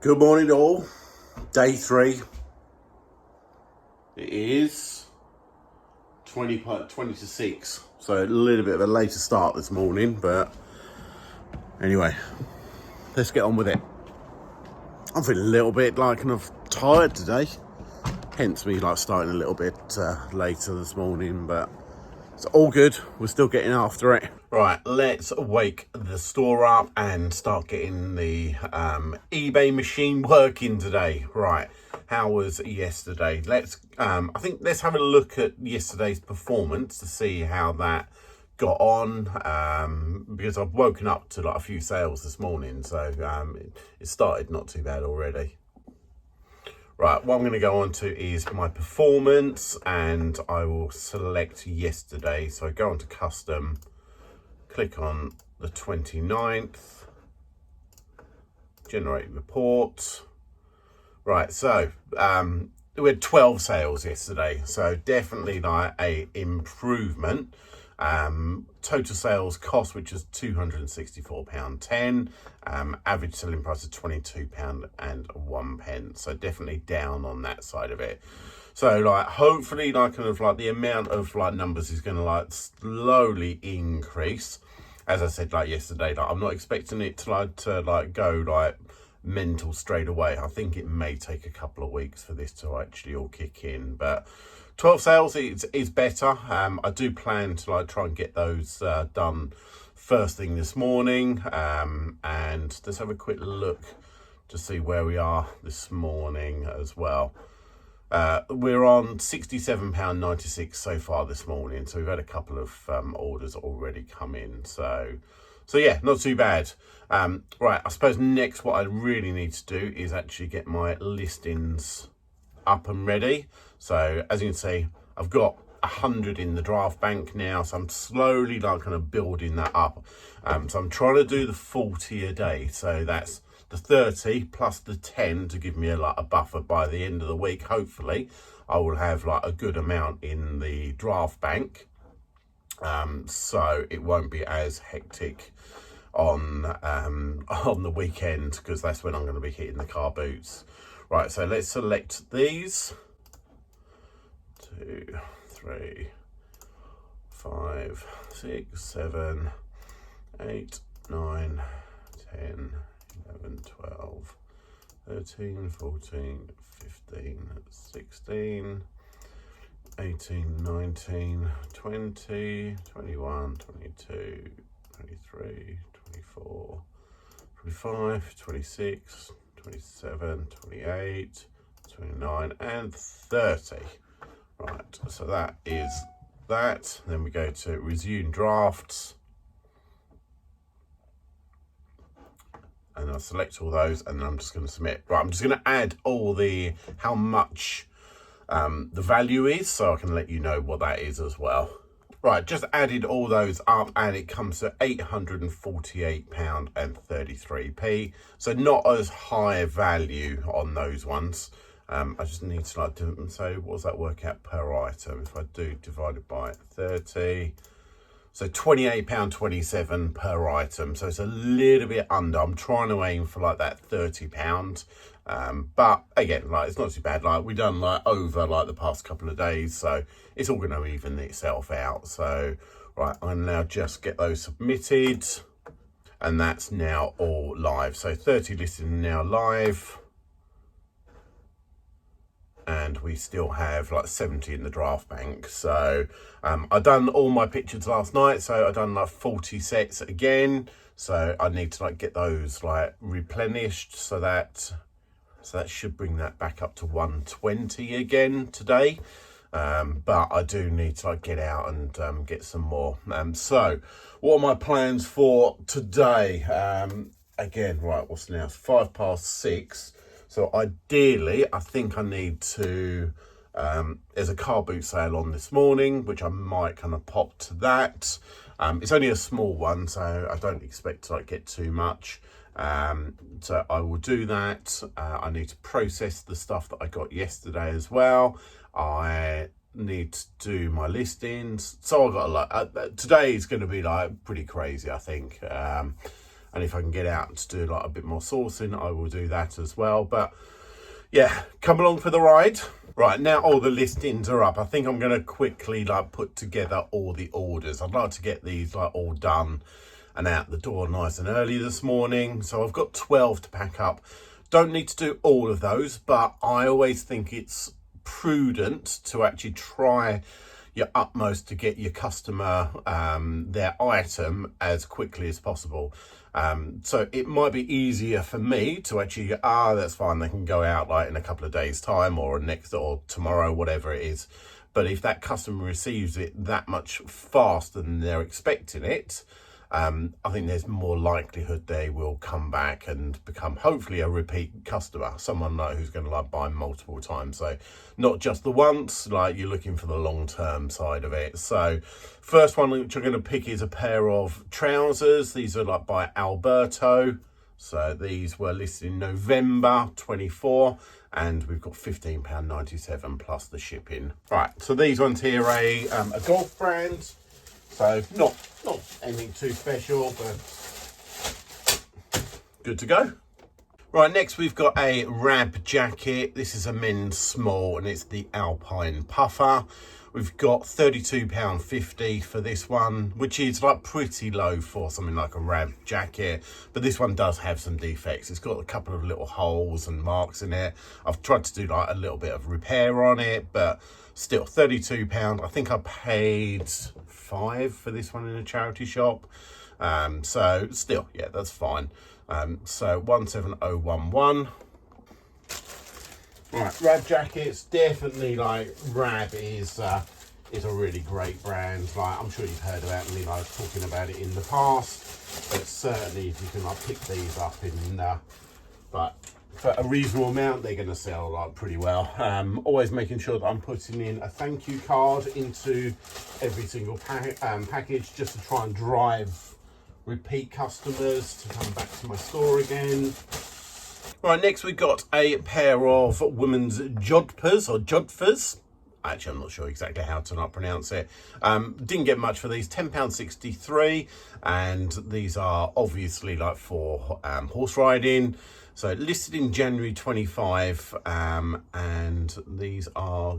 Good morning all, day 3. It is 20 to 6, so a little bit of a later start this morning, but anyway, let's get on with it. I'm feeling a little bit kind of tired today, hence me starting a little bit later this morning, but it's all good, we're still getting after it. Right, let's wake the store up and start getting the eBay machine working today. Right, how was yesterday? Let's have a look at yesterday's performance to see how that got on, because I've woken up to a few sales this morning, so it started not too bad already. Right, what I'm going to go on to is my performance, and I will select yesterday. So I go on to custom, click on the 29th, generate report. Right, so we had 12 sales yesterday, so definitely a improvement. Total sales cost, which is £264.10, average selling price of £22.01, so definitely down on that side of it. So hopefully the amount of numbers is going to slowly increase. As I said yesterday, I'm not expecting it to go mental straight away. I think it may take a couple of weeks for this to actually all kick in, but 12 sales is better. I do plan to try and get those done first thing this morning, and let's have a quick look to see where we are this morning as well. We're on £67.96 so far this morning, so we've had a couple of orders already come in, so yeah, not too bad. Right, I suppose next what I really need to do is actually get my listings up and ready. So as you can see, I've got 100 in the draft bank now, so I'm slowly kind of building that up. So I'm trying to do the 40 a day, so that's the 30 plus the 10 to give me a buffer by the end of the week. Hopefully I will have a good amount in the draft bank, so it won't be as hectic on the weekend, because that's when I'm going to be hitting the car boots. Right, so let's select these. 2, 3, 5, 6, 7, 8, 9, 10, 11, 12, 13, 14, 15, 16, 18, 19, 20, 21, 22, 23, 24, 25, 26, 27, 28, 29, and 30. Right, so that is that. Then we go to resume drafts, and I'll select all those, and then I'm just going to submit. Right, I'm just going to add all how much the value is, so I can let you know what that is as well. Right, just added all those up, and it comes to £848.33. So not as high value on those ones. I just need to do, so what does that work out per item? If I do divided by 30, so £28.27 per item. So it's a little bit under. I'm trying to aim for that £30. But again, it's not too bad. We done over the past couple of days, so it's all going to even itself out. So right, I'll now just get those submitted, and that's now all live. So 30 listed now live, and we still have 70 in the draft bank. So I done all my pictures last night, so I done 40 sets again. So I need to get those replenished, so that should bring that back up to 120 again today. But I do need to get out and get some more. So what are my plans for today? Again, right, what's now? It's 6:05. So ideally, I think I need to, there's a car boot sale on this morning, which I might kind of pop to that. It's only a small one, so I don't expect to get too much. So I will do that. I need to process the stuff that I got yesterday as well. I need to do my listings. So I've got today is going to be pretty crazy, I think. And if I can get out to do like a bit more sourcing, I will do that as well. But yeah, come along for the ride. Right, now all the listings are up. I think I'm going to quickly like put together all the orders. I'd like to get these like all done and out the door nice and early this morning. So I've got 12 to pack up. Don't need to do all of those, but I always think it's prudent to actually try your utmost to get your customer their item as quickly as possible. So it might be easier for me to actually, that's fine, they can go out like in a couple of days time or next or tomorrow, whatever it is. But if that customer receives it that much faster than they're expecting it, I think there's more likelihood they will come back and become hopefully a repeat customer, someone like who's going to like buy multiple times. So not just the once, like you're looking for the long-term side of it. So first one which I'm going to pick is a pair of trousers. These are like by Alberto. So these were listed in November 24 and we've got £15.97 plus the shipping. Right, so these ones here are a golf brand. So not anything too special, but good to go. Right, next we've got a Rab jacket. This is a men's small and it's the Alpine Puffer. We've got £32.50 for this one, which is like pretty low for something like a Rab jacket. But this one does have some defects. It's got a couple of little holes and marks in it. I've tried to do like a little bit of repair on it, but still £32. I think I paid £5 for this one in a charity shop. So still, yeah, that's fine. So 17011. Right, Rab jackets, definitely like Rab is a really great brand. Like I'm sure you've heard about me like talking about it in the past, but certainly if you can like pick these up in but for a reasonable amount, they're going to sell like pretty well. Always making sure that I'm putting in a thank you card into every single package just to try and drive repeat customers to come back to my store again. Right, next we've got a pair of women's jodhpurs or jodhpurs. Actually, I'm not sure exactly how to not pronounce it. Didn't get much for these, £10.63. And these are obviously like for horse riding. So listed in January 25. And these are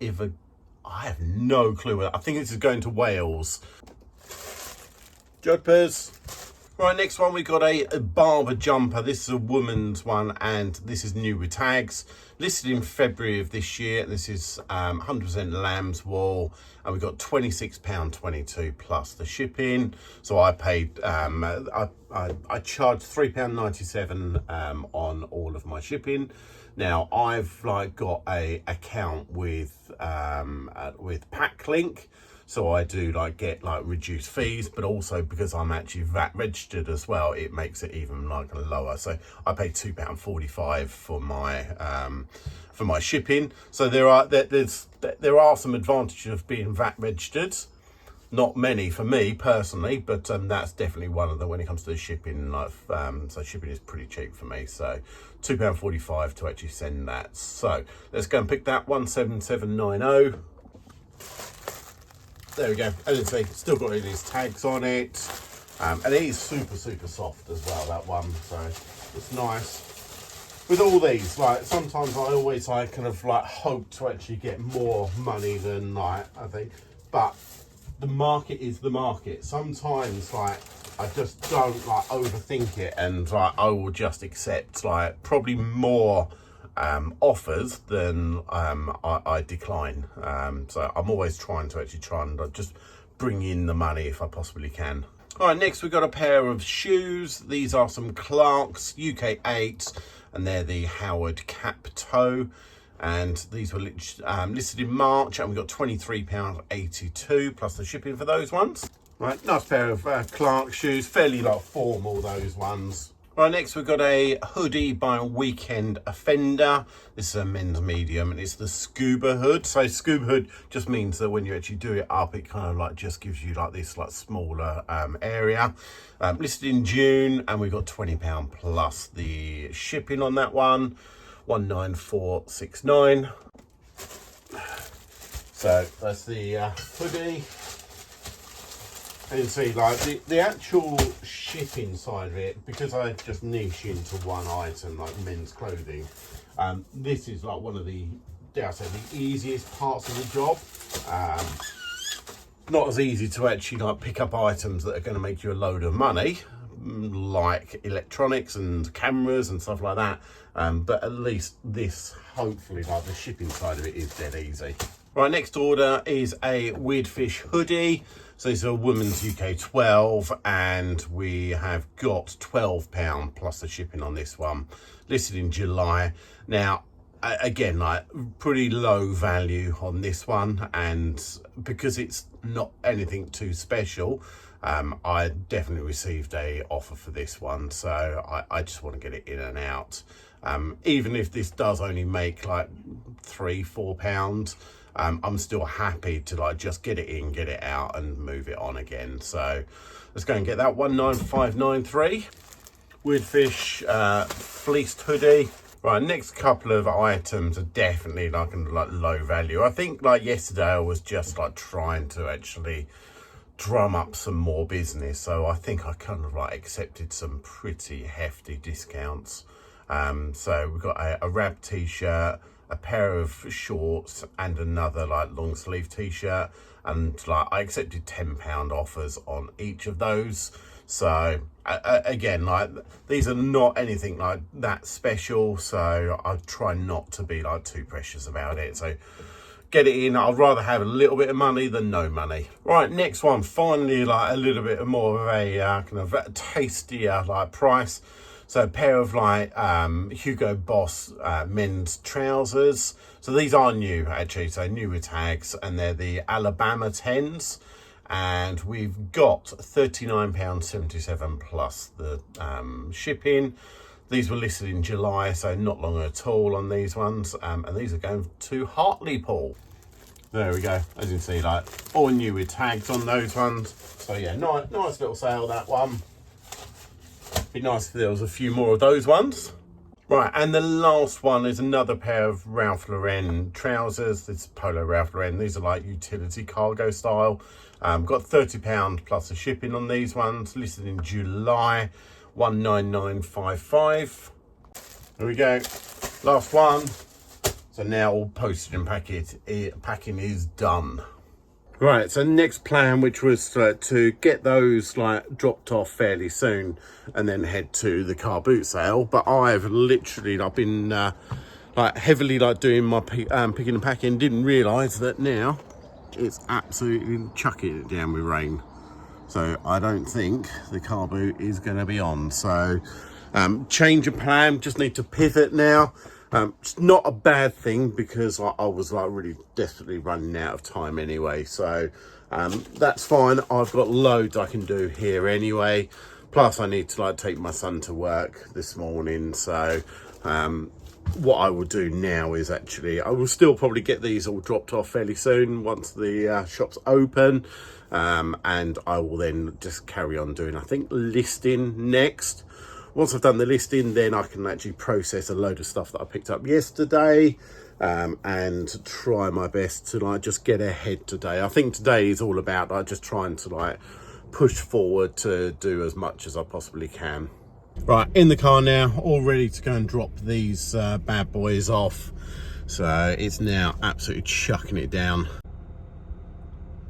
I have no clue. I think this is going to Wales. Jodhpurs. Right, next one, we've got a Barber jumper. This is a woman's one, and this is new with tags. Listed in February of this year. This is 100% lamb's wool, and we've got £26.22 plus the shipping. So I paid, I charged £3.97 on all of my shipping. Now I've like got a account with Packlink. So I do like get like reduced fees, but also because I'm actually VAT registered as well, it makes it even like lower. So I pay £2.45 for my shipping. So there are some advantages of being VAT registered. Not many for me personally, but that's definitely one of them when it comes to the shipping. Like, so shipping is pretty cheap for me. So £2.45 to actually send that. So let's go and pick that 17790. There we go. As you can see, still got all these tags on it. And it is super, super soft as well, that one. So it's nice. With all these, like sometimes I always like kind of like hope to actually get more money than like I think. But the market is the market. Sometimes like I just don't like overthink it, and like I will just accept like probably more offers than I decline. So I'm always trying to actually try and just bring in the money if I possibly can. All right, next we've got a pair of shoes. These are some Clarks UK 8, and they're the Howard cap toe. And these were listed in March, and we got £23.82 plus the shipping for those ones. Right, nice pair of Clark shoes, fairly like formal, those ones. Right, next we've got a hoodie by Weekend Offender. This is a men's medium, and it's the scuba hood. So scuba hood just means that when you actually do it up, it kind of like just gives you like this like smaller area. Listed in June, and we've got £20 plus the shipping on that one. 19469. So that's the hoodie. And you see, like, the actual shipping side of it, because I just niche into one item, like men's clothing, this is like one of the, dare I say, the easiest parts of the job. Not as easy to actually like pick up items that are going to make you a load of money, like electronics and cameras and stuff like that. But at least this, hopefully, like the shipping side of it is dead easy. Right, next order is a Weird Fish hoodie. So it's a women's UK 12, and we have got £12 plus the shipping on this one, listed in July. Now, again, like pretty low value on this one, and because it's not anything too special, I definitely received a offer for this one, so I just want to get it in and out. Even if this does only make like £3-4, I'm still happy to like just get it in, get it out, and move it on again. So let's go and get that 19593 Weird Fish fleeced hoodie. Right, next couple of items are definitely like low value. I think like yesterday I was just like trying to actually drum up some more business, so I think I kind of like accepted some pretty hefty discounts. So we've got a Rab t-shirt, a pair of shorts, and another like long sleeve t-shirt, and like I accepted £10 offers on each of those. So again, like these are not anything like that special, so I try not to be like too precious about it. So get it in. I'd rather have a little bit of money than no money. Right, next one, finally like a little bit more of a kind of tastier like price. So a pair of like Hugo Boss men's trousers. So these are new actually, so new with tags, and they're the Alabama 10s. And we've got £39.77 plus the shipping. These were listed in July, so not long at all on these ones. And these are going to Hartlepool. There we go. As you can see, like all new with tags on those ones. So yeah, nice little sale, that one. Be nice if there was a few more of those ones. Right, and the last one is another pair of Ralph Lauren trousers. This Polo Ralph Lauren. These are like utility cargo style. Got £30 plus the shipping on these ones, listed in July, 19955. There we go, last one. So now all postage and packing is done. Right, so next plan, which was to get those like dropped off fairly soon and then head to the car boot sale. But I've literally been like heavily like doing my picking and packing. Didn't realise that now it's absolutely chucking it down with rain. So I don't think the car boot is going to be on. So change of plan, just need to pivot now. It's not a bad thing because I was like really desperately running out of time anyway. So that's fine. I've got loads I can do here anyway. Plus I need to like take my son to work this morning. So what I will do now is actually, I will still probably get these all dropped off fairly soon once the shop's open. And I will then just carry on doing, I think, listing next. Once I've done the listing, then I can actually process a load of stuff that I picked up yesterday and try my best to like just get ahead today. I think today is all about like just trying to like push forward to do as much as I possibly can. Right, in the car now, all ready to go and drop these bad boys off. So it's now absolutely chucking it down.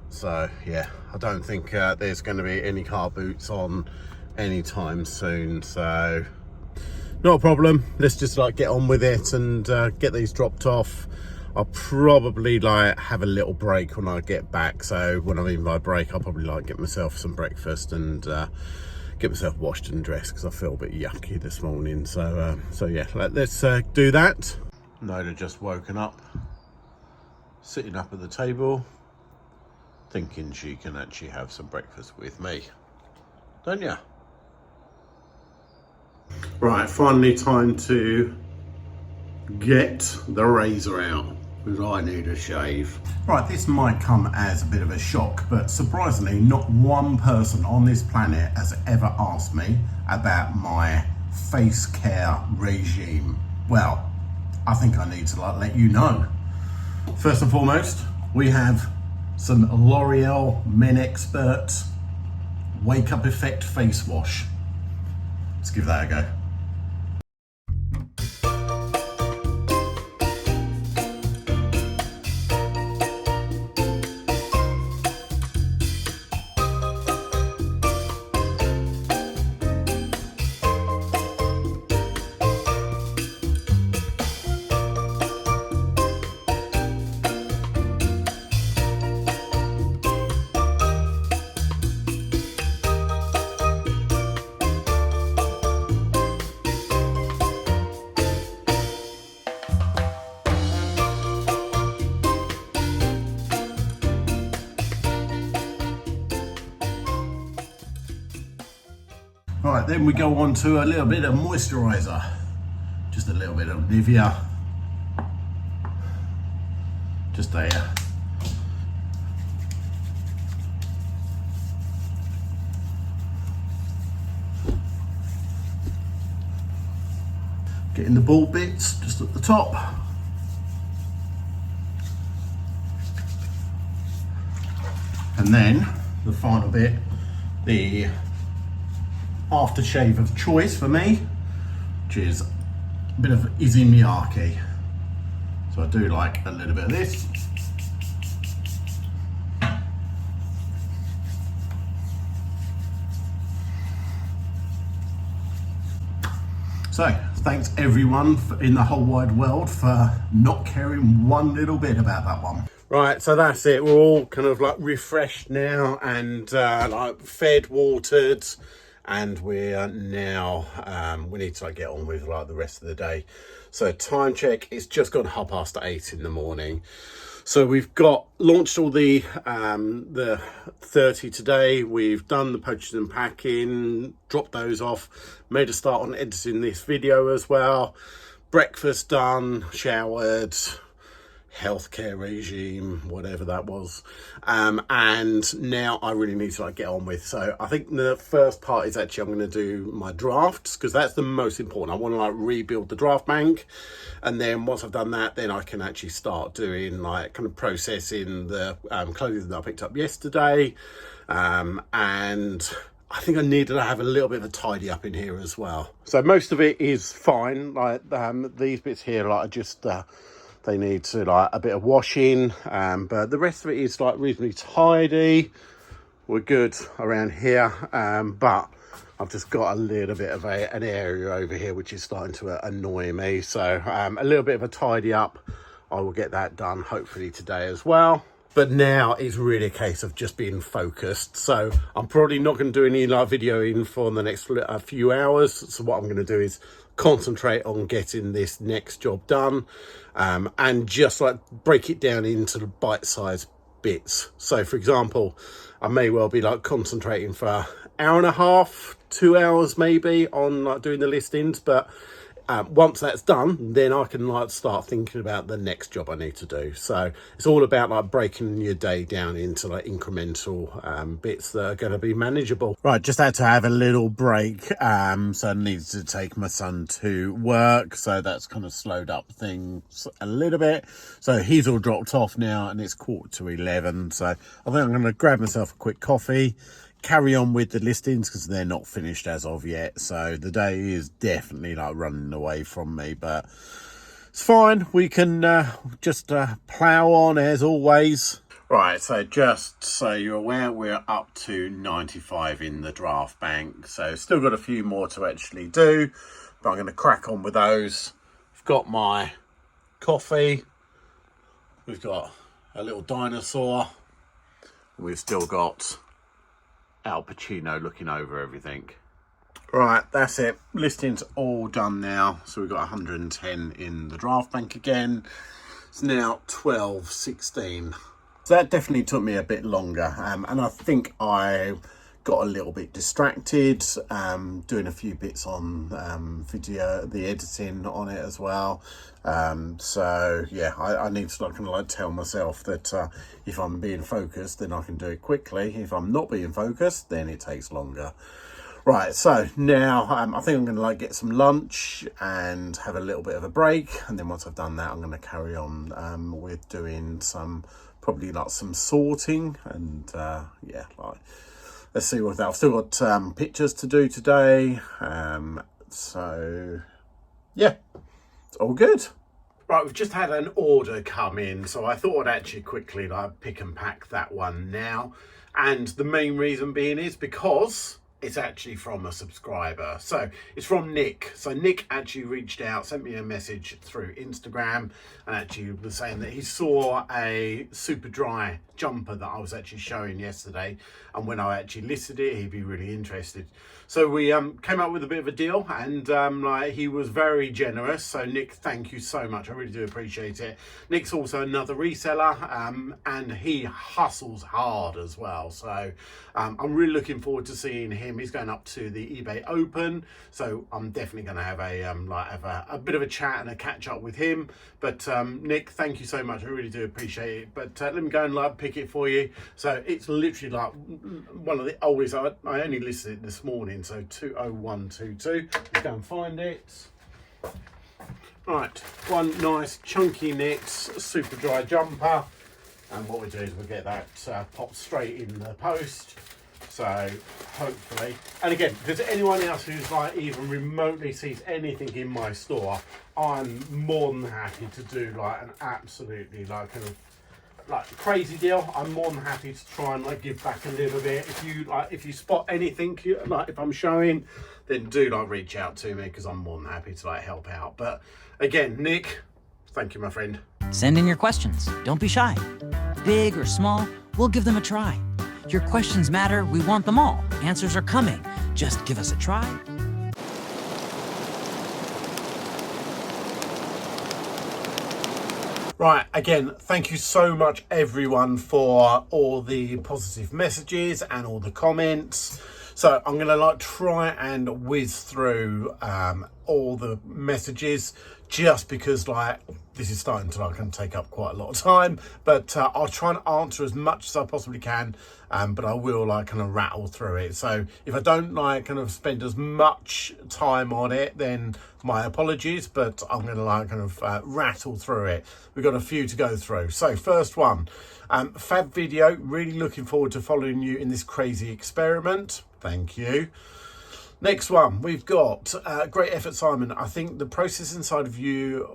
So yeah, I don't think there's going to be any car boots on anytime soon, so not a problem. Let's just like get on with it and get these dropped off. I'll probably like have a little break when I get back. So when I mean by break, I'll probably like get myself some breakfast and get myself washed and dressed because I feel a bit yucky this morning. So so yeah, let's do that. Noda just woken up, sitting up at the table, thinking she can actually have some breakfast with me, don't ya? Right, finally time to get the razor out because I need a shave. Right, this might come as a bit of a shock, but surprisingly not one person on this planet has ever asked me about my face care regime. Well, I think I need to like let you know. First and foremost, we have some L'Oreal Men Expert Wake Up Effect face wash. Let's give that a go. Right, then we go on to a little bit of moisturiser. Just a little bit of Nivea. Just there. Getting the bald bits just at the top. And then the final bit, the aftershave of choice for me, which is a bit of Izzy Miyake. So I do like a little bit of this. So thanks everyone in the whole wide world for not caring one little bit about that one. Right, so that's it. We're all kind of like refreshed now and like fed, watered, and we're now we need to like get on with like the rest of the day. So time check, it's just gone 8:30 in the morning. So we've got launched all the 30 today. We've done the purchasing and packing, dropped those off, made a start on editing this video as well. Breakfast done, showered, healthcare regime, whatever that was, and now I really need to like get on with. So I think the first part is actually I'm going to do my drafts, because that's the most important. I want to like rebuild the draft bank, and then once I've done that, then I can actually start doing like kind of processing the clothing that I picked up yesterday, and I think I needed to have a little bit of a tidy up in here as well. So most of it is fine, like these bits here like are just they need to like a bit of washing, but the rest of it is like reasonably tidy. We're good around here, but I've just got a little bit of an area over here which is starting to annoy me. So a little bit of a tidy up. I will get that done hopefully today as well. But now it's really a case of just being focused. So I'm probably not going to do any like videoing for the next few hours. So what I'm going to do is concentrate on getting this next job done, and just like break it down into the bite-sized bits. So for example, I may well be like concentrating for an hour and a half, 2 hours maybe on like doing the listings, but once that's done, then I can like start thinking about the next job I need to do. So it's all about like breaking your day down into like incremental bits that are going to be manageable. Right, just had to have a little break. So I needed to take my son to work, so that's kind of slowed up things a little bit. So he's all dropped off now, and it's 11:15. So I think I'm going to grab myself a quick coffee, carry on with the listings because they're not finished as of yet. So the day is definitely like running away from me, but it's fine. We can just plow on as always. Right, so just so you're aware, we're up to 95 in the draft bank. So still got a few more to actually do, but I'm going to crack on with those. I've got my coffee. We've got a little dinosaur. We've still got Al Pacino looking over everything. Right, that's it. Listings all done now. So we've got 110 in the draft bank again. It's now 12:16. So that definitely took me a bit longer. And I think I got a little bit distracted, doing a few bits on video, the editing on it as well. So yeah, I need to kind of like tell myself that if I'm being focused, then I can do it quickly. If I'm not being focused, then it takes longer. Right, so now I think I'm going to like get some lunch and have a little bit of a break, and then once I've done that, I'm going to carry on with doing some probably like some sorting and yeah, like let's see what I've still got pictures to do today. So yeah, it's all good. Right, we've just had an order come in, so I thought I'd actually quickly like pick and pack that one now. And the main reason being is because it's actually from a subscriber. So it's from Nick. So Nick actually reached out, sent me a message through Instagram, and actually was saying that he saw a super dry jumper that I was actually showing yesterday, and when I actually listed it, he'd be really interested. So we came up with a bit of a deal, and like he was very generous. So Nick, thank you so much. I really do appreciate it. Nick's also another reseller, and he hustles hard as well. So I'm really looking forward to seeing him. He's going up to the eBay Open, so I'm definitely going to have a bit of a chat and a catch up with him. But Nick, thank you so much. I really do appreciate it. But let me go and like pick it for you. So it's literally like one of the oldest. I only listed it this morning, so 20122. Let's go and find it. Right, one nice chunky Nick's super dry jumper, and what we do is we get that popped straight in the post. So hopefully, and again, if there's anyone else who's like even remotely sees anything in my store, I'm more than happy to do like an absolutely like kind of like crazy deal. I'm more than happy to try and like give back a little bit. If you spot anything like if I'm showing, then do like reach out to me, because I'm more than happy to like help out. But again, Nick, thank you, my friend. Send in your questions. Don't be shy. Big or small, we'll give them a try. Your questions matter. We want them all. Answers are coming. Just give us a try. Right, again, thank you so much everyone for all the positive messages and all the comments. So I'm gonna like try and whiz through all the messages, just because like this is starting to like take up quite a lot of time, but I'll try and answer as much as I possibly can, but I will like kind of rattle through it. So if I don't like kind of spend as much time on it, then my apologies, but I'm gonna like kind of rattle through it. We've got a few to go through. So first one, Fab Video, really looking forward to following you in this crazy experiment. Thank you. Next one, we've got great effort, Simon. I think the processing side of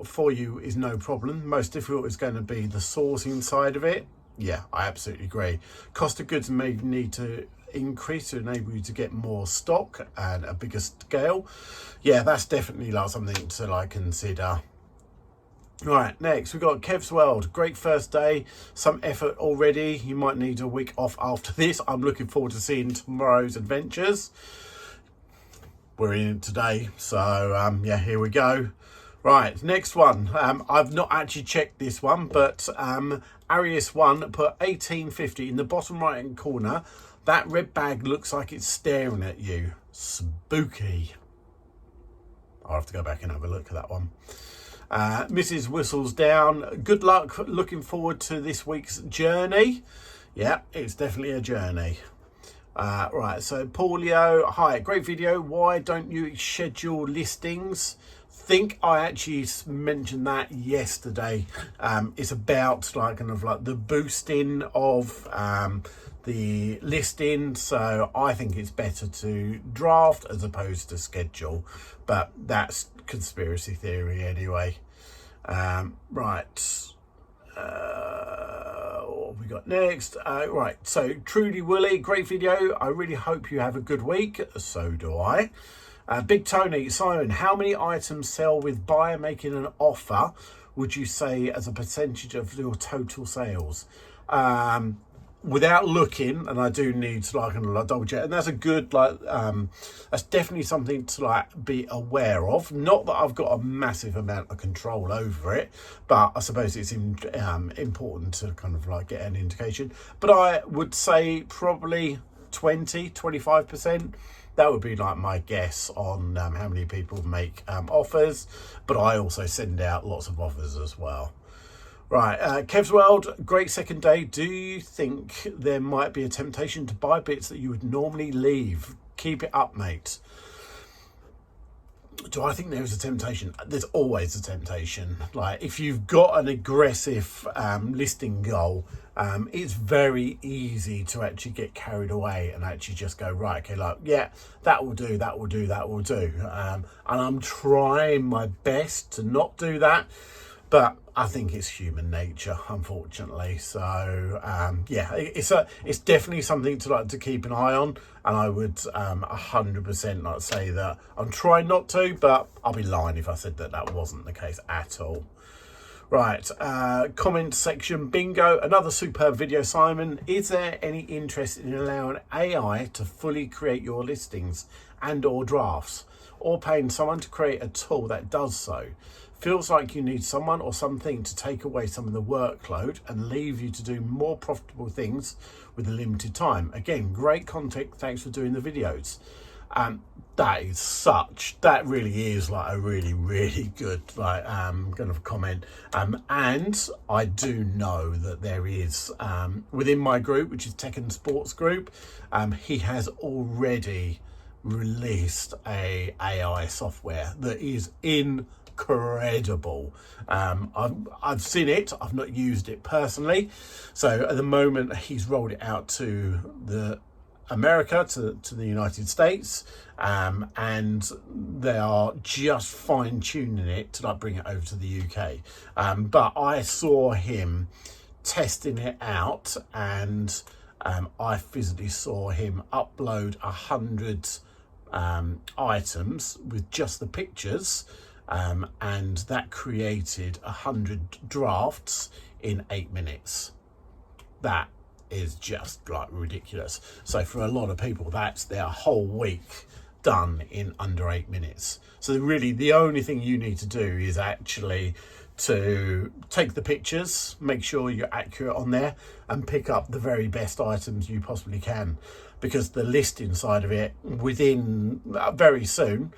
for you is no problem. Most difficult is going to be the sourcing side of it. Yeah, I absolutely agree. Cost of goods may need to increase to enable you to get more stock and a bigger scale. Yeah, that's definitely like something to like consider. Right, next we've got Kev's World. Great first day, some effort already. You might need a week off after this. I'm looking forward to seeing tomorrow's adventures. We're in it today, so yeah, here we go. Right, next one. I've not actually checked this one, but Arius1 put 1850 in the bottom right hand corner. That red bag looks like it's staring at you. Spooky. I'll have to go back and have a look at that one. Mrs. Whistles down. Good luck. Looking forward to this week's journey. Yeah, it's definitely a journey. Right, so Paulio, hi, great video. Why don't you schedule listings? Think I actually mentioned that yesterday. It's about like kind of like the boosting of the listing, so I think it's better to draft as opposed to schedule, but that's conspiracy theory anyway. Right. What have we got next? Right, so Trudy Willie, great video. I really hope you have a good week. So do I. Big Tony, Simon, how many items sell with buyer making an offer, would you say, as a percentage of your total sales? Without looking, and I do need to like double check, and that's a good like that's definitely something to like be aware of. Not that I've got a massive amount of control over it, but I suppose it's important to kind of like get an indication. But I would say probably 20-25%. That would be like my guess on how many people make offers, but I also send out lots of offers as well. Right, Kev's World, great second day. Do you think there might be a temptation to buy bits that you would normally leave? Keep it up, mate. Do I think there is a temptation? There's always a temptation. Like if you've got an aggressive listing goal, it's very easy to actually get carried away and actually just go, right, okay, like, yeah, that will do, that will do, that will do. And I'm trying my best to not do that, but I think it's human nature, unfortunately. So yeah, it's definitely something to keep an eye on, and I would 100% like say that I'm trying not to, but I'll be lying if I said that wasn't the case at all. Right, comment section bingo. Another superb video, Simon. Is there any interest in allowing AI to fully create your listings and or drafts, or paying someone to create a tool that does so? Feels like you need someone or something to take away some of the workload and leave you to do more profitable things with a limited time. Again, great content. Thanks for doing the videos. That really is like a really, really good kind of comment. And I do know that there is within my group, which is Tech and Sports Group, he has already released a AI software that is incredible. I've seen it, I've not used it personally. So at the moment he's rolled it out to the America, to the United States, and they are just fine tuning it to bring it over to the UK. But I saw him testing it out, and I physically saw him upload 100 items with just the pictures, and that created 100 drafts in 8 minutes. That is just like ridiculous. So for a lot of people, that's their whole week done in under 8 minutes. So really the only thing you need to do is actually to take the pictures, make sure you're accurate on there, and pick up the very best items you possibly can, because the list inside of it within very soon,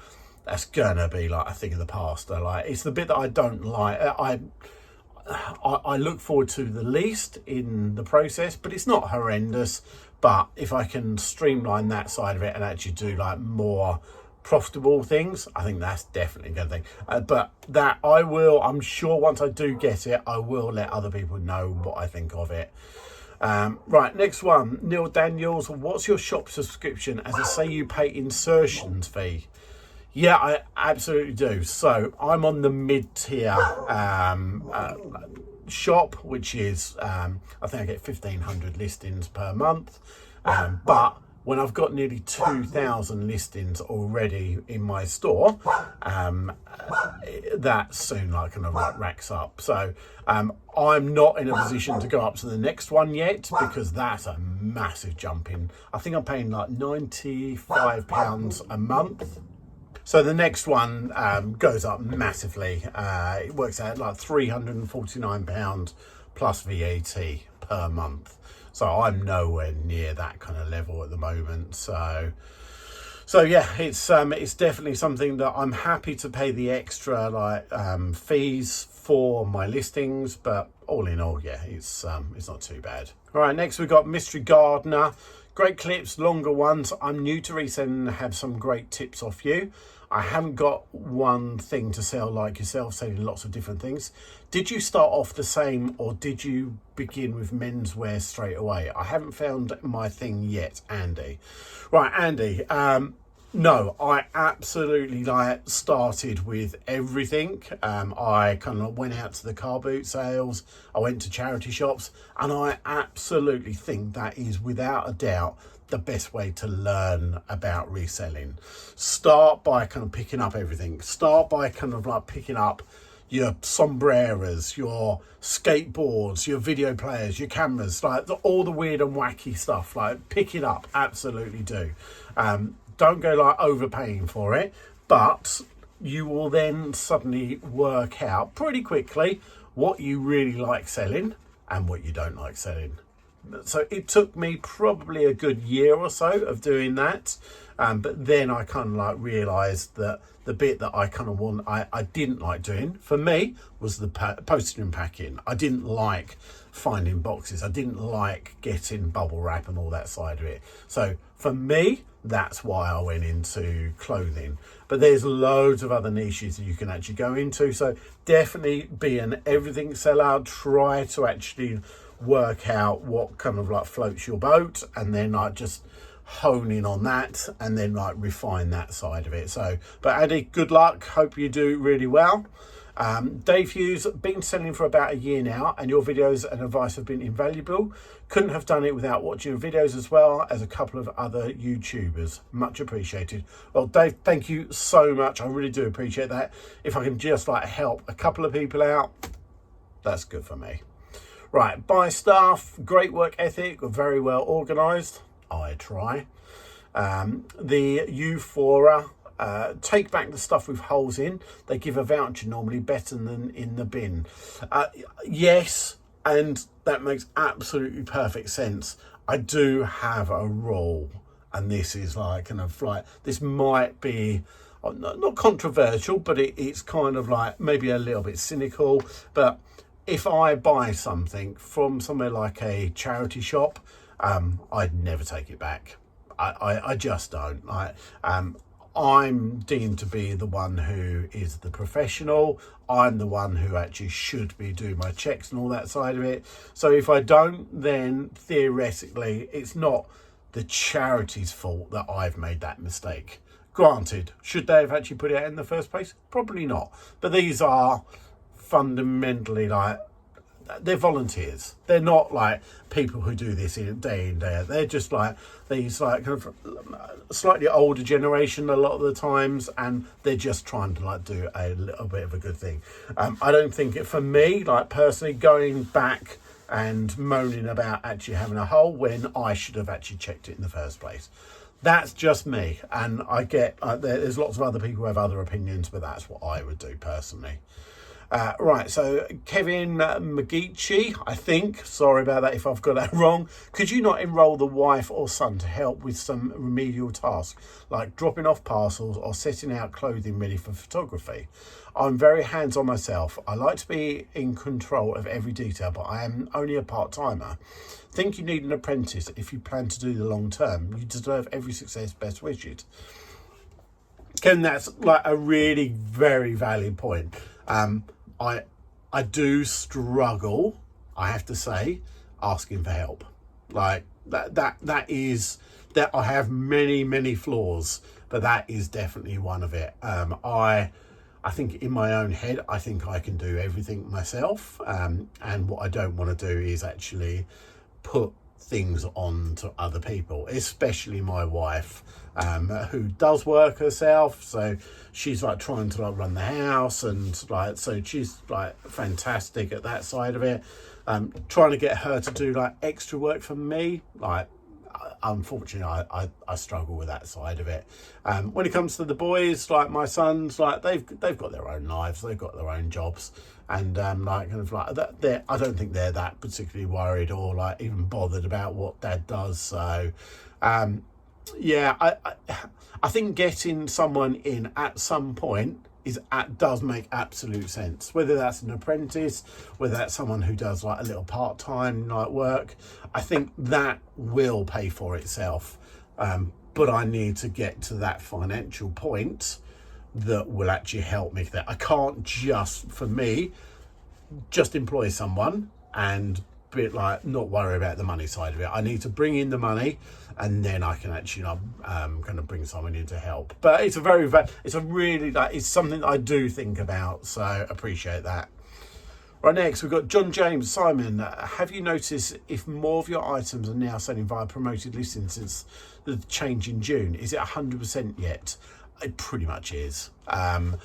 that's gonna be like a thing of the past. Like, it's the bit that I don't like. I look forward to the least in the process, but it's not horrendous. But if I can streamline that side of it and actually do like more profitable things, I think that's definitely a good thing. But that I'm sure once I do get it, I will let other people know what I think of it. Right, next one, Neil Daniels. What's your shop subscription? As I say, you pay insertions fee. Yeah, I absolutely do. So I'm on the mid-tier shop, which is I think I get 1,500 listings per month. But when I've got nearly 2,000 listings already in my store, that soon kind of racks up. So I'm not in a position to go up to the next one yet, because that's a massive jump in. I think I'm paying like £95 a month. So the next one goes up massively. It works out like £349 plus VAT per month. So I'm nowhere near that kind of level at the moment. So yeah, it's definitely something that I'm happy to pay the extra fees for my listings. But all in all, yeah, it's not too bad. All right, next we've got Mystery Gardener. Great clips, longer ones. I'm new to reselling and have some great tips off you. I haven't got one thing to sell like yourself, selling lots of different things. Did you start off the same, or did you begin with menswear straight away? I haven't found my thing yet, Andy. Right, Andy. No, I absolutely started with everything. I kind of went out to the car boot sales. I went to charity shops, and I absolutely think that is without a doubt the best way to learn about reselling. Start by kind of picking up everything. Start by kind of picking up your sombreros, your skateboards, your video players, your cameras, all the weird and wacky stuff. Pick it up, absolutely do. Don't go overpaying for it, but you will then suddenly work out pretty quickly what you really like selling and what you don't like selling. So it took me probably a good year or so of doing that. But then I kind of like realised that the bit that I kind of I didn't like doing, for me, was the posting and packing. I didn't like finding boxes. I didn't like getting bubble wrap and all that side of it. So for me, that's why I went into clothing. But there's loads of other niches that you can actually go into. So definitely be an everything seller. Try to actually work out what kind of like floats your boat, and then like just hone in on that and then like refine that side of it. So, but Addy, good luck. Hope you do really well. Dave Hughes, been selling for about a year now, and your videos and advice have been invaluable. Couldn't have done it without watching your videos as well as a couple of other YouTubers. Much appreciated. Well, Dave, thank you so much. I really do appreciate that. If I can just like help a couple of people out, that's good for me. Right, buy staff, great work ethic, very well organised. I try. The Euphora, take back the stuff with holes in. They give a voucher normally better than in the bin. Yes, and that makes absolutely perfect sense. I do have a rule, and this is like kind of like, this might be not controversial, but it's kind of like maybe a little bit cynical. But if I buy something from somewhere like a charity shop, I'd never take it back. I just don't. I'm deemed to be the one who is the professional. I'm the one who actually should be doing my checks and all that side of it. So if I don't, then theoretically it's not the charity's fault that I've made that mistake. Granted, should they have actually put it out in the first place? Probably not. But these are fundamentally like, they're volunteers. They're not like people who do this day in, day out. They're just like these like kind of slightly older generation a lot of the times, and they're just trying to like do a little bit of a good thing. I don't think it, for me, like personally, going back and moaning about actually having a hole when I should have actually checked it in the first place. That's just me, and I get there's lots of other people who have other opinions, but that's what I would do personally. Right, so Kevin McGeechee, I think, sorry about that if I've got that wrong. Could you not enrol the wife or son to help with some remedial tasks, like dropping off parcels or setting out clothing ready for photography? I'm very hands-on myself. I like to be in control of every detail, but I am only a part-timer. Think you need an apprentice if you plan to do the long term. You deserve every success, best wishes. Ken, that's like a really very valid point. I do struggle, I have to say, asking for help. Like that is that I have many flaws, but that is definitely one of it. I think in my own head, I think I can do everything myself. And what I don't want to do is actually put things on to other people, especially my wife, who does work herself. So she's like trying to like run the house, and like, so she's like fantastic at that side of it. Trying to get her to do like extra work for me, like unfortunately I struggle with that side of it. When it comes to the boys, like my sons, like they've got their own lives, they've got their own jobs, and like kind of like that, I don't think they're that particularly worried or like even bothered about what dad does. So yeah, I think getting someone in at some point does make absolute sense, whether that's an apprentice, whether that's someone who does like a little part-time like work. I think that will pay for itself, but I need to get to that financial point that will actually help me. That I can't just, for me, just employ someone and be like not worry about the money side of it. I need to bring in the money, and then I can actually kind of bring someone in to help. But it's it's something that I do think about, so appreciate that. Right, next we've got John James. Simon, have you noticed if more of your items are now selling via promoted listings since the change in June? Is it 100% yet? It pretty much is. I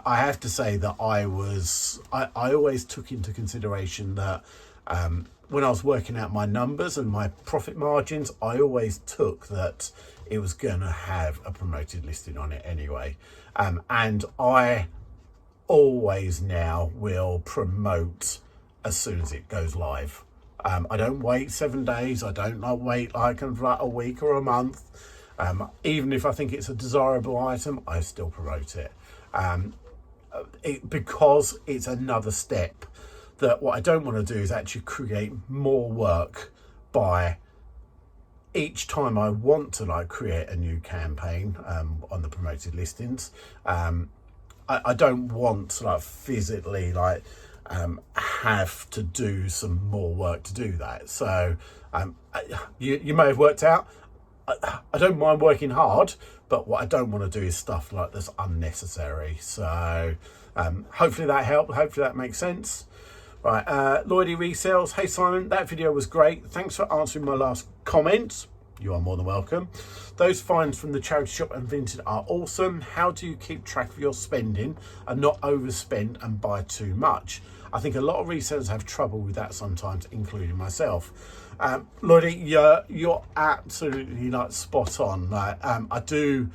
have to say that I always took into consideration that when I was working out my numbers and my profit margins, I always took that it was going to have a promoted listing on it anyway. And I always now will promote as soon as it goes live. I don't wait 7 days. I don't like wait like kind of like a week or a month. Even if I think it's a desirable item, I still promote it. Because it's another step that what I don't want to do is actually create more work by each time I want to like create a new campaign on the promoted listings. I don't want to like physically like have to do some more work to do that. So you may have worked out I don't mind working hard, but what I don't want to do is stuff like that's unnecessary. So hopefully that helped. Hopefully that makes sense. Right, Lloydie Resells. Hey Simon, that video was great. Thanks for answering my last comment. You are more than welcome. Those finds from the charity shop and Vinted are awesome. How do you keep track of your spending and not overspend and buy too much? I think a lot of resellers have trouble with that sometimes, including myself. Lloydie, you're absolutely like spot on. Like I do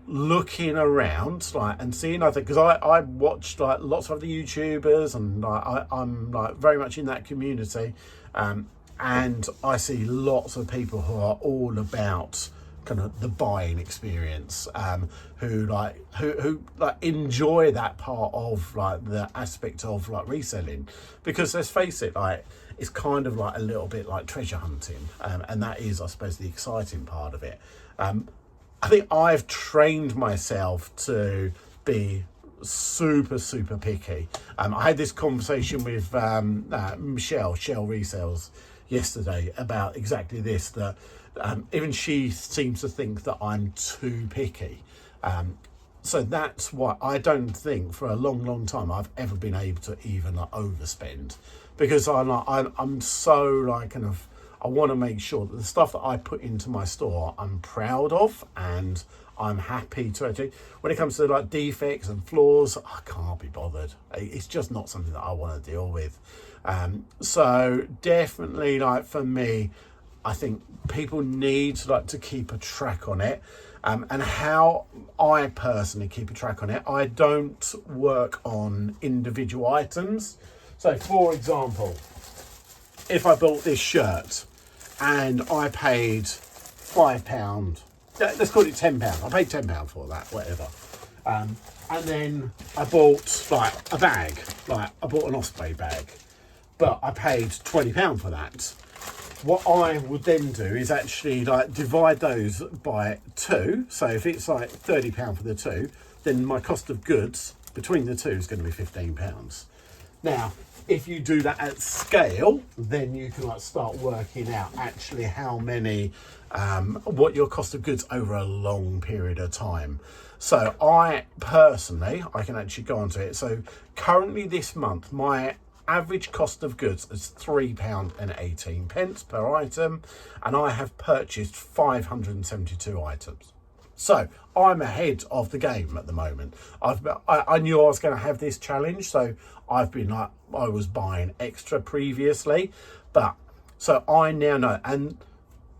looking around like and seeing other, because I watched like lots of other YouTubers and I'm like very much in that community, and I see lots of people who are all about kind of the buying experience, who like enjoy that part of like the aspect of like reselling, because let's face it, like it's kind of like a little bit like treasure hunting, and that is, I suppose, the exciting part of it. I think I've trained myself to be super picky. I had this conversation with Michelle Resells yesterday about exactly this, that even she seems to think that I'm too picky. So that's why I don't think for a long time I've ever been able to even like overspend, because I'm so like kind of, I want to make sure that the stuff that I put into my store I'm proud of and I'm happy to actually. When it comes to like defects and flaws, I can't be bothered. It's just not something that I want to deal with. So definitely, like for me, I think people need to keep a track on it. And how I personally keep a track on it, I don't work on individual items. So for example, if I bought this shirt and I paid £5, let's call it £10. I paid £10 for that, whatever. And then I bought like a bag, like I bought an Osprey bag, but I paid £20 for that. What I would then do is actually like divide those by 2. So if it's like £30 for the 2, then my cost of goods between the 2 is going to be £15. Now, if you do that at scale, then you can like start working out actually how many, what your cost of goods over a long period of time. So I personally, I can actually go onto it. So currently this month, my average cost of goods is £3.18 per item, and I have purchased 572 items. So I'm ahead of the game at the moment. I knew I was going to have this challenge, so I've been like, I was buying extra previously, but so I now know, and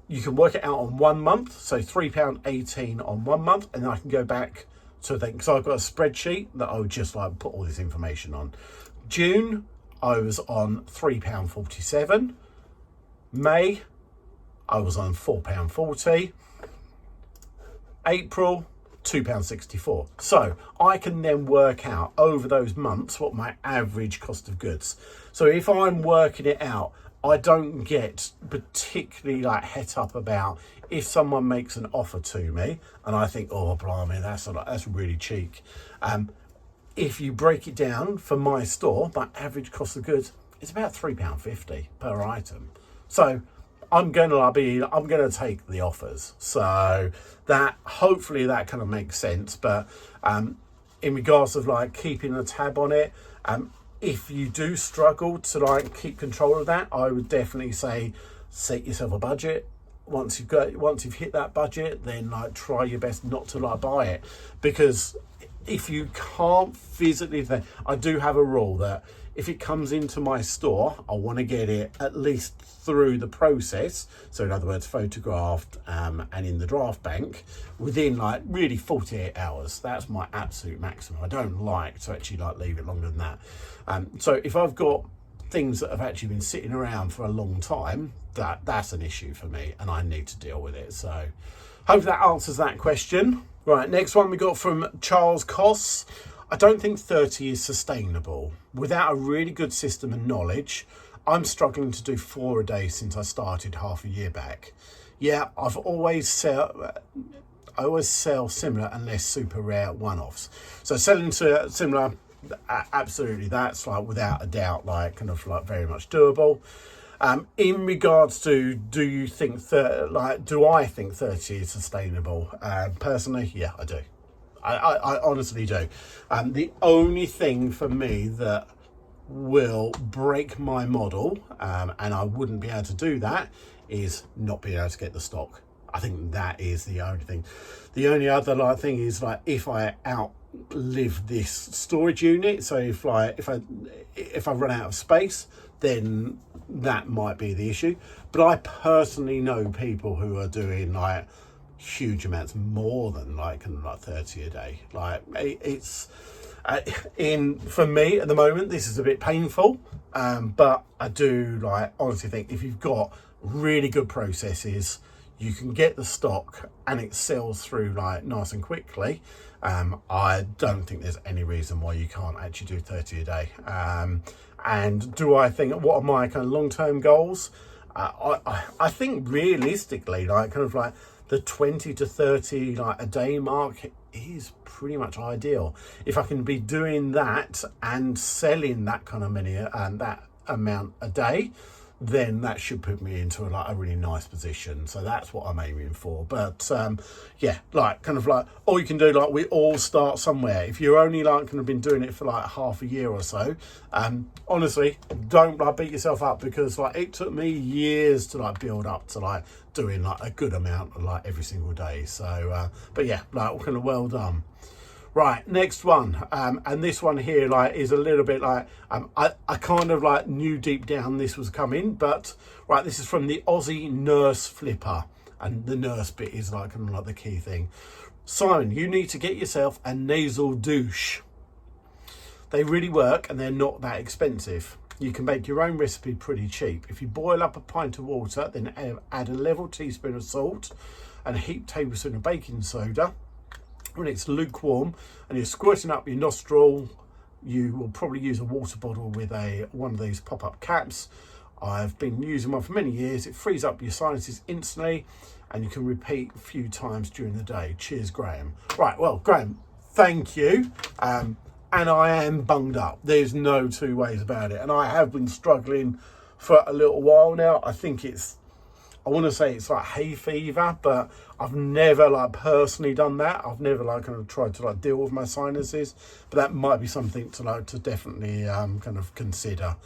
you can work it out on 1 month. So £3.18 on 1 month, and then I can go back to think. So I've got a spreadsheet that I would just like put all this information on. June, I was on £3.47. May, I was on £4.40. April, £2.64. So I can then work out over those months what my average cost of goods. So if I'm working it out, I don't get particularly like het up about if someone makes an offer to me and I think, oh blimey, that's really cheap. If you break it down for my store, my average cost of goods is about £3.50 per item. So I'm gonna take the offers. So that, hopefully that kind of makes sense. But in regards of like keeping a tab on it, if you do struggle to like keep control of that, I would definitely say set yourself a budget. Once you've hit that budget, then like try your best not to like buy it, because if you can't physically, I do have a rule that if it comes into my store, I want to get it at least through the process. So in other words, photographed and in the draft bank within like really 48 hours. That's my absolute maximum. I don't like to actually like leave it longer than that. So if I've got things that have actually been sitting around for a long time, that's an issue for me and I need to deal with it. So hope that answers that question. Right, next one we got from Charles Koss. I don't think 30 is sustainable. Without a really good system and knowledge, I'm struggling to do 4 a day since I started half a year back. Yeah, I always sell similar unless super rare one-offs. So selling to similar, absolutely, that's like without a doubt, like kind of like very much doable. In regards to, do I think 30 is sustainable? Personally, yeah, I do. I honestly do. The only thing for me that will break my model, and I wouldn't be able to do that, is not being able to get the stock. I think that is the only thing. The only other thing is if I outlive this storage unit, so if I run out of space, then that might be the issue. But I personally know people who are doing huge amounts more than 30 a day. It's for me at the moment, this is a bit painful, but I do honestly think if you've got really good processes, you can get the stock and it sells through nice and quickly. I don't think there's any reason why you can't actually do 30 a day. And do I think, what are my kind of long-term goals? I think realistically, the 20 to 30 a day mark is pretty much ideal. If I can be doing that and selling that kind of money and that amount a day, then that should put me into a really nice position. So that's what I'm aiming for. But yeah, all you can do, we all start somewhere. If you're only been doing it for half a year or so, honestly, don't beat yourself up, because it took me years to build up to doing a good amount every single day. So but yeah, kind of well done. Right, next one, and this one here is a little bit I kind of knew deep down this was coming, but right, this is from the Aussie Nurse Flipper, and the nurse bit is kind of the key thing. Simon, you need to get yourself a nasal douche. They really work and they're not that expensive. You can make your own recipe pretty cheap. If you boil up a pint of water, then add a level teaspoon of salt and a heaped tablespoon of baking soda. When it's lukewarm and you're squirting up your nostril, you will probably use a water bottle with one of these pop-up caps. I've been using one for many years. It frees up your sinuses instantly and you can repeat a few times during the day. Cheers, Graham. Right, well, Graham, thank you. And I am bunged up. There's no two ways about it. And I have been struggling for a little while now. I think I want to say it's hay fever, but I've never personally done that. I've never kind of tried to deal with my sinuses, but that might be something to definitely kind of consider.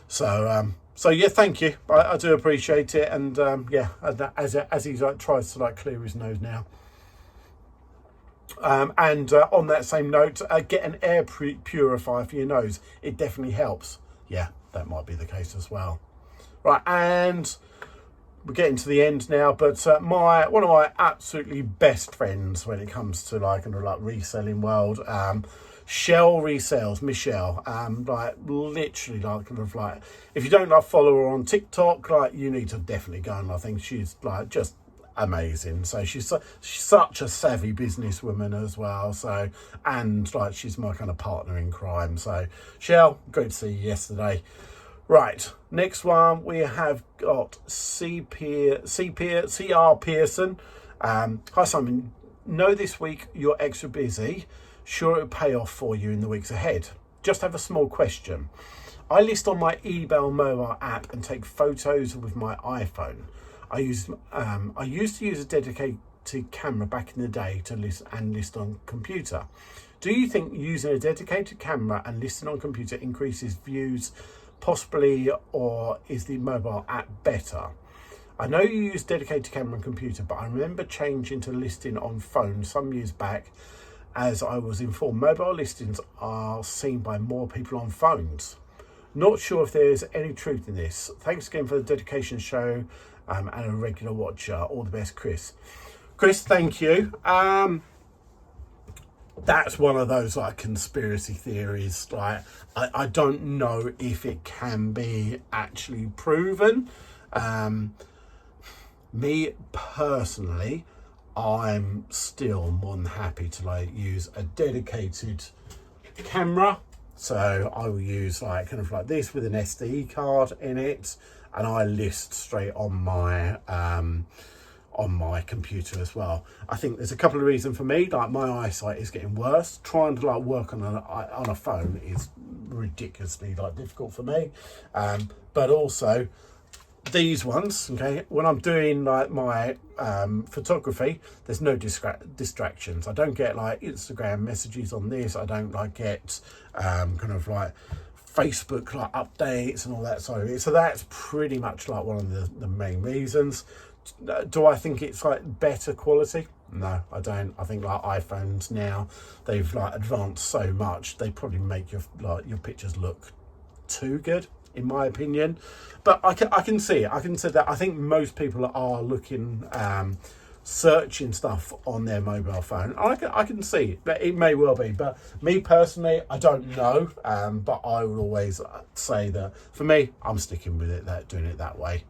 So yeah, thank you. I do appreciate it, and yeah, as he tries to clear his nose now. And on that same note, get an air purifier for your nose. It definitely helps. Yeah, that might be the case as well. Right, and we're getting to the end now, but one of my absolutely best friends when it comes to reselling world, Shell resells, Michelle, literally if you don't follow her on TikTok, you need to definitely go, and I think she's just amazing. So she's such a savvy businesswoman as well. So, and she's my kind of partner in crime. So Shell, great to see you yesterday. Right, next one we have got CR Pearson. Hi Simon, know this week you're extra busy. Sure it'll pay off for you in the weeks ahead. Just have a small question. I list on my eBay mobile app and take photos with my iPhone. I used to use a dedicated camera back in the day to list on computer. Do you think using a dedicated camera and listing on computer increases views? Possibly, or is the mobile app better? I know you use dedicated camera and computer, but I remember changing to listing on phone some years back, as I was informed mobile listings are seen by more people on phones. Not sure if there's any truth in this. Thanks again for the dedication show, and a regular watcher. All the best, Chris. Chris, thank you. that's one of those like conspiracy theories. Like I don't know if it can be actually proven. Me personally, I'm still more than happy to like use a dedicated camera. So I will use like kind of like this with an SD card in it, and I list straight on my computer as well. I think there's a couple of reasons for me. Like my eyesight is getting worse. Trying to like work on a phone is ridiculously like difficult for me. But also these ones, okay, when I'm doing like my photography, there's no distractions. I don't get like Instagram messages on this. I don't like get kind of like Facebook like updates and all that sort of it. So that's pretty much like one of the main reasons. Do I think it's like better quality? No, I don't. I think like iPhones now, they've like advanced so much, they probably make your pictures look too good, in my opinion. But I can see it. I can see that. I think most people are looking, searching stuff on their mobile phone. I can see it, but it may well be. But me personally, I don't know. But I would always say that for me, I'm sticking with it, doing it that way.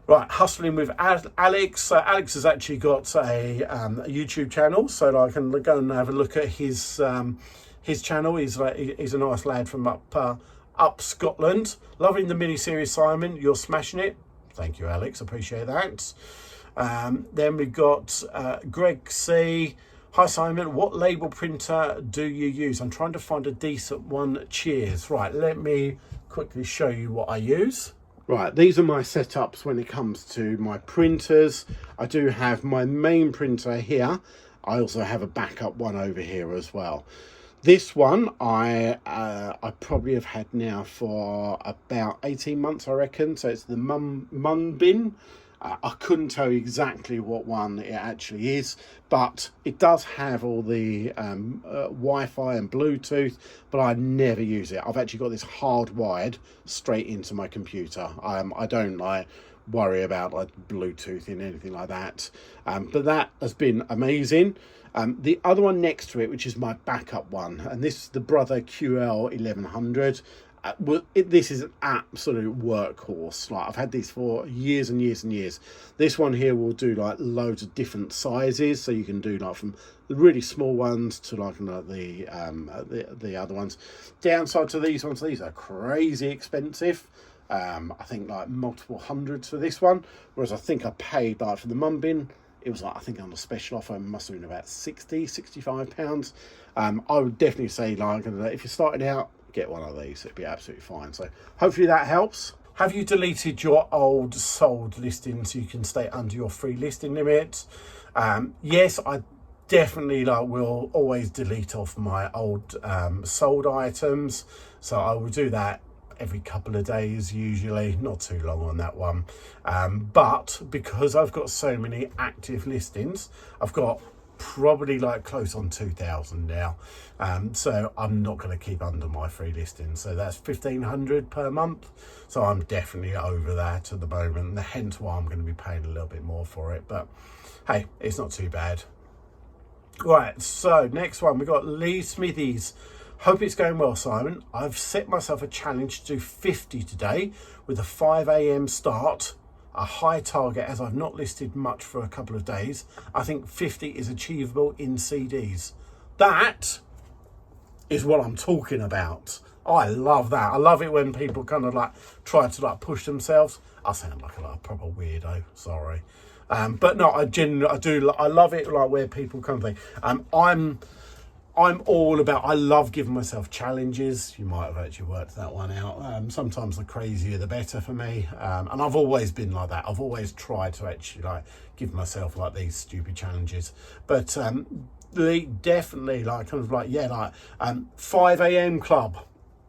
Right, hustling with Alex. Alex has actually got a YouTube channel, so I can go and have a look at his channel. He's a nice lad from up Scotland. Loving the mini-series, Simon. You're smashing it. Thank you, Alex. Appreciate that. Then we've got Greg C. Hi, Simon. What label printer do you use? I'm trying to find a decent one. Cheers. Right, let me quickly show you what I use. Right, these are my setups when it comes to my printers. I do have my main printer here. I also have a backup one over here as well. This one I probably have had now for about 18 months, I reckon. So it's the Munbin. I couldn't tell you exactly what one it actually is, but it does have all the Wi-Fi and Bluetooth, but I never use it. I've actually got this hardwired straight into my computer. I don't like worry about like Bluetooth and anything like that. But that has been amazing. The other one next to it, which is my backup one, and this is the Brother QL 1100. This is an absolute workhorse. Like I've had this for years and years and years. This one here will do like loads of different sizes, so you can do like from the really small ones to like the other ones. Downside to these ones, these are crazy expensive. I think like multiple hundreds for this one, whereas I think I paid like for the Munbin, it was like, I think on a special offer, it must have been about 65 pounds. I would definitely say like if you're starting out, get one of these. It'd be absolutely fine. So hopefully that helps. Have you deleted your old sold listing so you can stay under your free listing limit? Yes, I definitely will always delete off my old sold items. So I will do that every couple of days, usually, not too long on that one. But because I've got so many active listings, I've got probably like close on 2,000 now. So I'm not going to keep under my free listing. So that's 1,500 per month. So I'm definitely over that at the moment. And hence why I'm going to be paying a little bit more for it. But hey, it's not too bad. Right, so next one, we've got Lee Smithies. Hope it's going well, Simon. I've set myself a challenge to do 50 today with a 5 a.m. start. A high target as I've not listed much for a couple of days. I think 50 is achievable in CDs. That is what I'm talking about. I love that. I love it when people kind of like try to like push themselves. I sound like a proper weirdo, sorry. But no, I love it like where people kind of think, I'm all about, I love giving myself challenges. You might have actually worked that one out. Sometimes the crazier the better for me. And I've always been like that. I've always tried to actually like give myself like these stupid challenges. But they definitely like kind of like, yeah, like 5 a.m. club.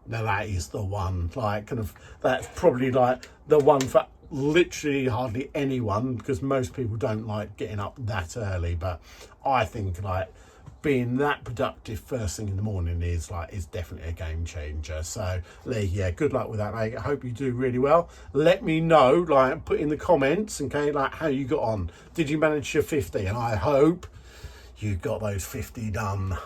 Now that is the one, like kind of, that's probably like the one for literally hardly anyone, because most people don't like getting up that early. But I think like being that productive first thing in the morning is definitely a game changer. So Lee, yeah, good luck with that, mate. I hope you do really well. Let me know, like put in the comments, okay, like how you got on. Did you manage your 50? And I hope you got those 50 done.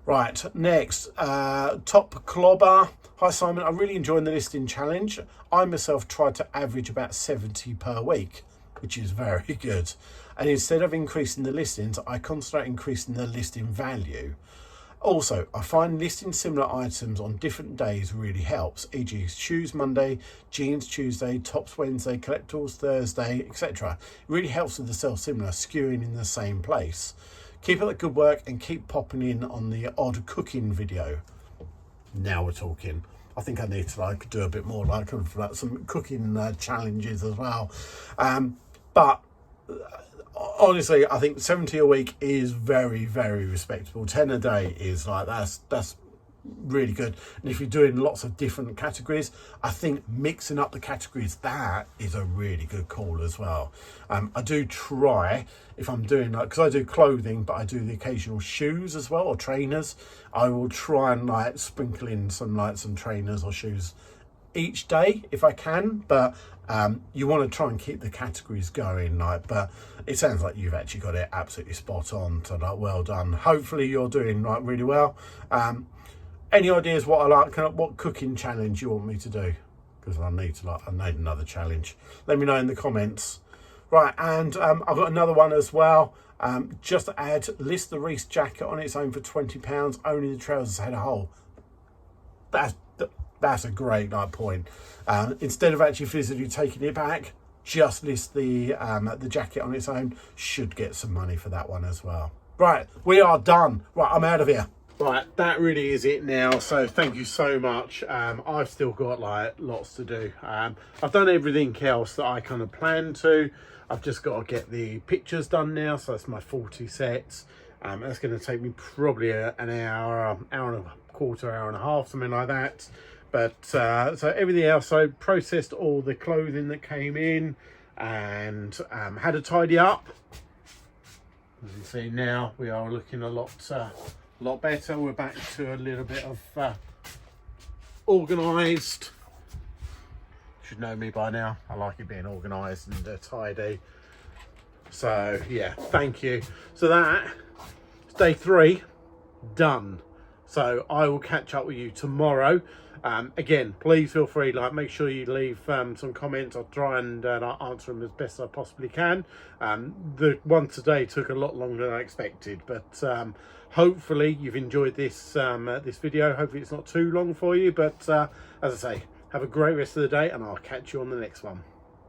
Right, next, Top Clobber. Hi Simon, I'm really enjoying the listing challenge. I myself tried to average about 70 per week, which is very good. And instead of increasing the listings, I concentrate increasing the listing value. Also, I find listing similar items on different days really helps, e.g. shoes Monday, jeans Tuesday, tops Wednesday, collectibles Thursday, etc. It really helps with the sell similar, skewing in the same place. Keep up the good work and keep popping in on the odd cooking video. Now we're talking. I think I need to like do a bit more like some cooking challenges as well. But honestly, I think 70 a week is very, very respectable. 10 a day is like, that's really good. And if you're doing lots of different categories, I think mixing up the categories, that is a really good call as well. I do try, if I'm doing like, because I do clothing, but I do the occasional shoes as well, or trainers, I will try and like sprinkle in some trainers or shoes each day if I can, but you want to try and keep the categories going, like, but it sounds like you've actually got it absolutely spot on, so like, well done. Hopefully you're doing like really well. Any ideas what cooking challenge you want me to do? Because I need another challenge. Let me know in the comments. Right, and I've got another one as well. Just to add, list the Reese jacket on its own for £20. Only the trousers had a hole. That's a great point. Instead of actually physically taking it back, just list the jacket on its own. Should get some money for that one as well. Right, we are done. Right, I'm out of here. Right, that really is it now. So thank you so much. I've still got like lots to do. I've done everything else that I kind of planned to. I've just got to get the pictures done now. So that's my 40 sets. That's going to take me probably an hour and a quarter, hour and a half, something like that. But so everything else, I processed all the clothing that came in and had to tidy up. As you see now, we are looking a lot better. We're back to a little bit of organised. Should know me by now. I like it being organised and tidy. So yeah, thank you. So that's day 3 done. So I will catch up with you tomorrow. Again, please feel free, make sure you leave some comments. I'll try and answer them as best I possibly can. The one today took a lot longer than I expected, but hopefully you've enjoyed this this video. Hopefully it's not too long for you, but as I say, have a great rest of the day and I'll catch you on the next one.